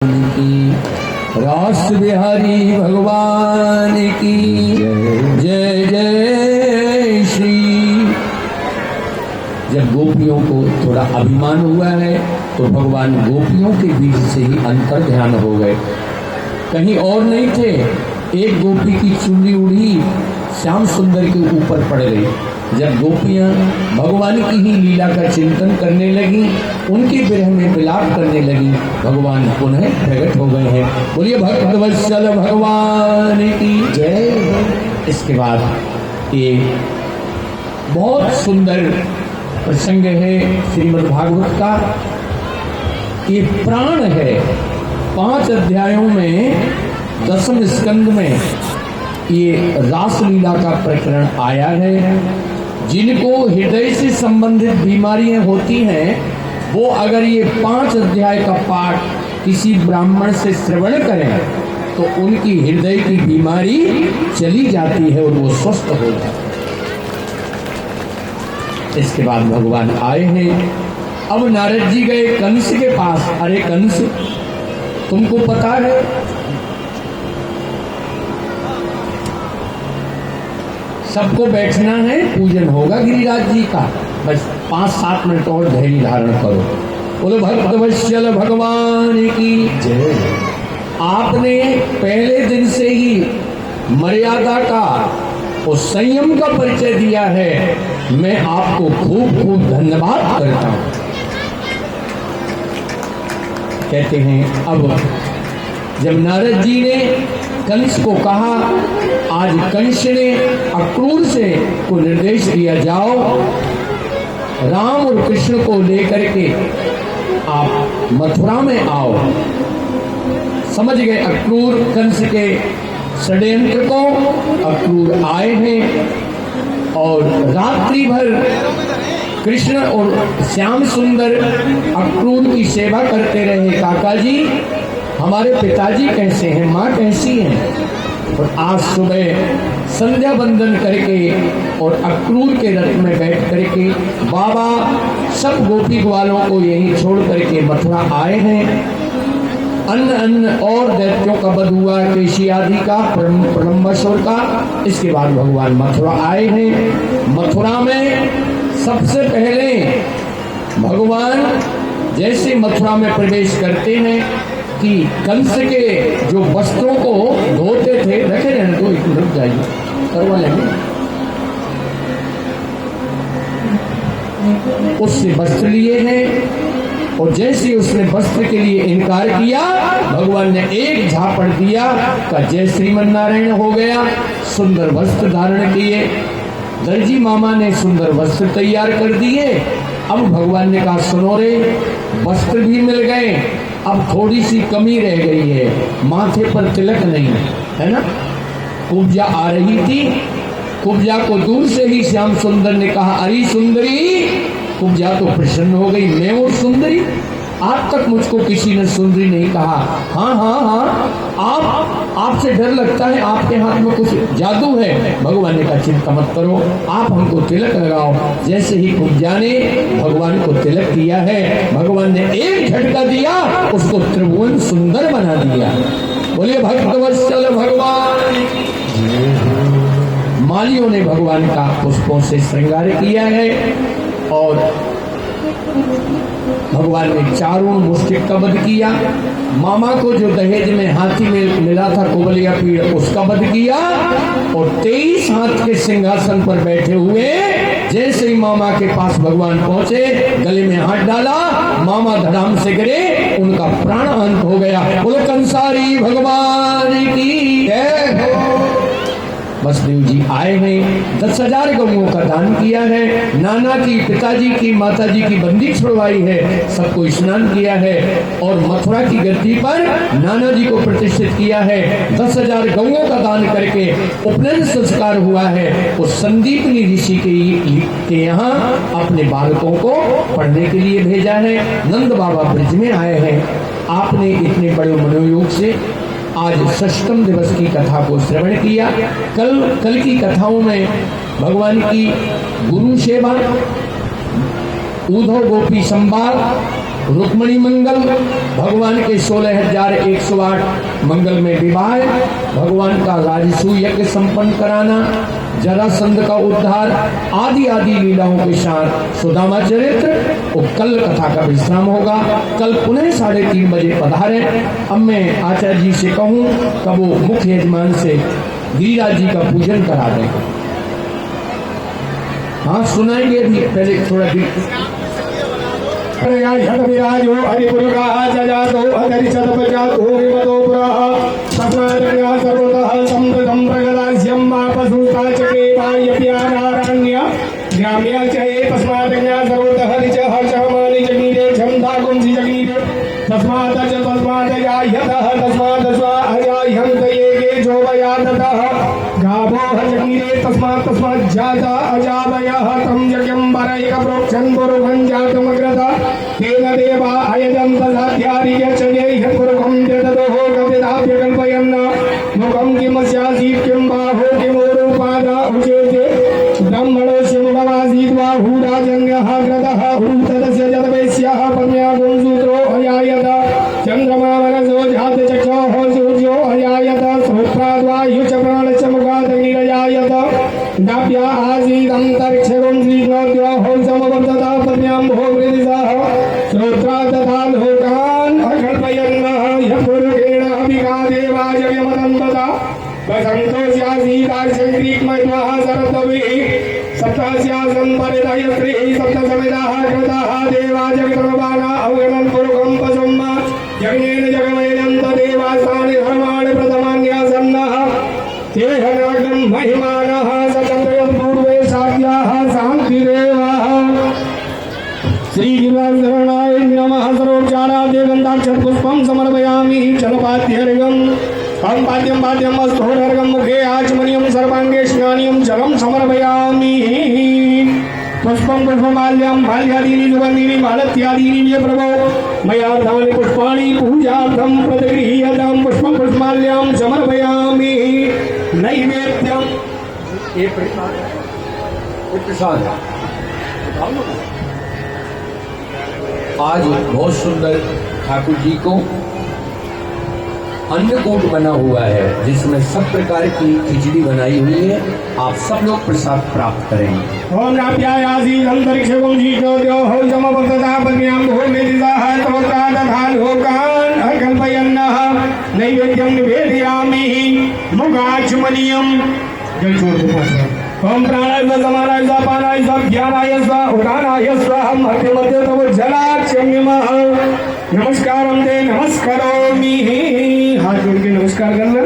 की रास बिहारी भगवान की जय जय श्री। जब गोपियों को थोड़ा अभिमान हुआ है तो भगवान गोपियों के बीच से ही अंतर ध्यान हो गए, कहीं और नहीं थे। एक गोपी की चुनरी उड़ी श्याम सुंदर के ऊपर पड़ गई। जब गोपियां भगवान की ही लीला का चिंतन करने लगी, उनके विरह में विलाप करने लगी, भगवान पुनः प्रकट हो गए हैं। बोलिए भक्तवत्सल भगवान की जय। इसके बाद ये बहुत सुंदर प्रसंग है श्रीमद् भागवत का। ये प्राण है। 5 अध्यायों में 10वें स्कंद में ये रासलीला का प्रकरण आया है। जिनको हृदय से संबंधित बीमारियां होती हैं वो अगर ये 5 अध्याय का पाठ किसी ब्राह्मण से श्रवण करें तो उनकी हृदय की बीमारी चली जाती है और वो स्वस्थ हो जाते हैं। इसके बाद भगवान आए हैं। अब नारद जी गए कंस के पास। अरे कंस, तुमको पता है सबको बैठना है, पूजन होगा गिरिराज जी का, बस 5-7 मिनट और धैर्य धारण करो। बोलो भक्तवत्सल भगवान की जय। आपने पहले दिन से ही मर्यादा का और संयम का परिचय दिया है। मैं आपको खूब खूब धन्यवाद करता हूं। कहते हैं अब जब नारद जी ने कंस को कहा, आज कंस ने अक्रूर से को निर्देश दिया, जाओ राम और कृष्ण को लेकर के आप मथुरा में आओ। समझ गए अक्रूर कंस के षड्यंत्र को। अक्रूर आए हैं और रात्रि भर कृष्ण और श्याम सुंदर अक्रूर की सेवा करते रहे। काका जी, हमारे पिताजी कैसे हैं, माँ कैसी हैं? और आज सुबह संध्या बंदन करके और अक्रूर के रथ में बैठ करके बाबा सब गोपी ग्वालों को यहीं छोड़ करके मथुरा आए हैं। अन्न और दैत्यों का वध हुआ, केशी आदि का, प्रलंबासुर का। इसके बाद भगवान मथुरा आए हैं। मथुरा में सबसे पहले भगवान जैसे मथुरा में प्रवेश करते हैं कि कंस के जो वस्त्रों को धोते थे, रखे रहने दो, एक रुक जाइए, करवा लेंगे, उससे वस्त्र लिए हैं। और जैसे उसने वस्त्र के लिए इनकार किया, भगवान ने एक झापड़ दिया का जय श्रीमन नारायण हो गया। सुंदर वस्त्र धारण किए। दर्जी मामा ने सुंदर वस्त्र तैयार कर दिए। अब भगवान ने कहा, सुनो रे, वस्त्र भी मिल गए, अब थोड़ी सी कमी रह गई है, माथे पर तिलक नहीं है ना। कुब्जा आ रही थी। कुब्जा को दूर से ही श्याम सुंदर ने कहा, अरे सुंदरी। कुब्जा तो प्रसन्न हो गई, मैं और सुंदरी, आज तक मुझको किसी ने सुंदरी नहीं कहा। हाँ हाँ हाँ, आपसे डर लगता है, आपके हाथ में कुछ जादू है। भगवान ने कहा, चिंता मत करो, आप हमको तिलक लगाओ। जैसे ही कुब्जा ने भगवान को तिलक किया है, भगवान ने एक झटका दिया, उसको त्रिभुवन सुंदर बना दिया। बोलिए भक्तवत्सल भगवान। मालियों ने भगवान का पुष्पों से श्रृंगार किया है और भगवान ने चारों मुष्टिक का वध किया। मामा को जो दहेज में हाथी में मिला था कुबलिया पीड़, उसका वध किया। और 23 हाथ के सिंहासन पर बैठे हुए जैसे ही मामा के पास भगवान पहुंचे, गले में हाथ डाला, मामा धड़ाम से गिरे, उनका प्राण अंत हो गया। बोलो कंसारी भगवान की जय हो। वसुदेव जी आए हैं, 10,000 गौओं का दान किया है। नाना की, पिताजी की, माताजी की बंदी छुड़वाई है, सबको स्नान किया है और मथुरा की गद्दी पर नाना जी को प्रतिष्ठित किया है। 10,000 गौओं का दान करके उपनयन संस्कार हुआ है। उस संदीपनी ऋषि के यहाँ अपने बालकों को पढ़ने के लिए भेजा है। नंद बाबा ब्रज में आए हैं। आपने इतने बड़े मनोयोग से आज 6वें दिवस की कथा को श्रवण किया। कल की कथाओं में भगवान की गुरु सेवा, उद्धव गोपी संवाद, रुक्मणी मंगल, भगवान के 16,108 मंगल में विवाह, भगवान का राजसूय यज्ञ संपन्न कराना, जरासंध का उद्धार आदि आदि लीलाओं के साथ सुदामा चरित्र और कल कथा का विश्राम होगा। कल पुनः 3:30 बजे पधारे। अब मैं आचार्य जी से कहूँ कब वो मुख्य यजमान से गिरिराज जी का पूजन करा दें। हाँ सुनाएंगे भी, पहले थोड़ा भी विराजो हरिपुरुषा जजातो अधरिषद प्रजातो विमतो पुरः तस्माद्या सर्वतः समृद्धं प्रगदास्यं मापसुस्ता चक्रे वायप्यानारण्य ग्राम्य च ये तस्माद्या सर्वतः ऋचः हर्षमानि जगीरे छन्दा कुंसि जगीरे तस्माद्या यतः तस्माद् स्वा अयाह्यन्त ये जोवयादतः गावो जगीरे तस्मात् जाता अजावयः तं यज्ञं वरैक प्रोक्षन् पुरुषं जातमग्रता तेन देवा अयजन्त साध्यार्य च ये पुरुषं जदतोः कपिताभ्य कल्पयन् मुखं किमस्यासीत् किं बाहो किमोरुपादा उचेते ब्रह्मणस्य मुखमासीत् बाहुराजन्यः ग्रदः तदस्य जदवैस्यः पद्म्या गुंसूत्रो अयायत चन्द्रमा मनसो जातचक्षोः सूर्यो अयायत श्रोत्राद्वायु च प्राणश्च मुखादग्निरयायत नाभ्या आसीदन्तरिक्षगुंसीर्नोद्योः समवर्तता पद्म्यां भोगृदिशः श्रोत्रा तथा लोकान् अकल्पयन्नः यपुरुषेण अभिगादेवाय यमदन्तता वसन्तोऽस्यासीदाशङ्क्रीक्मय्वः शरद्भिः सप्तस्यासन् परिदयस्त्रीः सप्तसमिदाः कृताः देवा जगतर्वाणा अवगणन् पुरुषं पशुम् यज्ञेन जगमयन्त देवासानि धर्माणि प्रथमान्यासन्नः तेह नागं महिमानः सचन्द्रयत्पूर्वे साध्याः शान्तिरेवः श्रीगिरिराजशरणाय नमः। सर्वोपचाराद्य गन्धाक्षरपुष्पं समर्पयामि जलपाद्यर्घम् हम पाद्यम स्तोरर्घं मुखे आचमनीयं सर्वाङ्गे स्नानीयं जलं समर्पयामि। पुष्पं पुष्पमाल्यं माल्यादीनि सुगन्धीनि मालत्यादीनि ये प्रभो मया दानि पुष्पाणि पूजार्थं प्रतिगृह्यतां पुष्पं पुष्पमाल्यं समर्पयामि। नैवेद्यं ये प्रसाद आज बहुत सुंदर ठाकुर जी को अन्नकूट बना हुआ है जिसमें सब प्रकार की खिचड़ी बनाई हुई है। आप सब लोग प्रसाद प्राप्त करेंगे। ओम नाप्यायासी अंतरिक्षं जीवोद्योः समवर्तता पद्म्यां भूमिदिशाः तोत्रादधान् लोकान् अकल्पयन्नः नैवेद्यं निवेदयामि मुखाचमनीयं जल छोड़ दो। ओम प्राणाय स्व समानाय स्व पानाय स्व ज्ञानाय स्व उदानाय स्व हम मध्य मध्य तव जलाक्षम्यमः नमस्कारं ते नमस्करोमि। हाथ जोड़ के नमस्कार करना।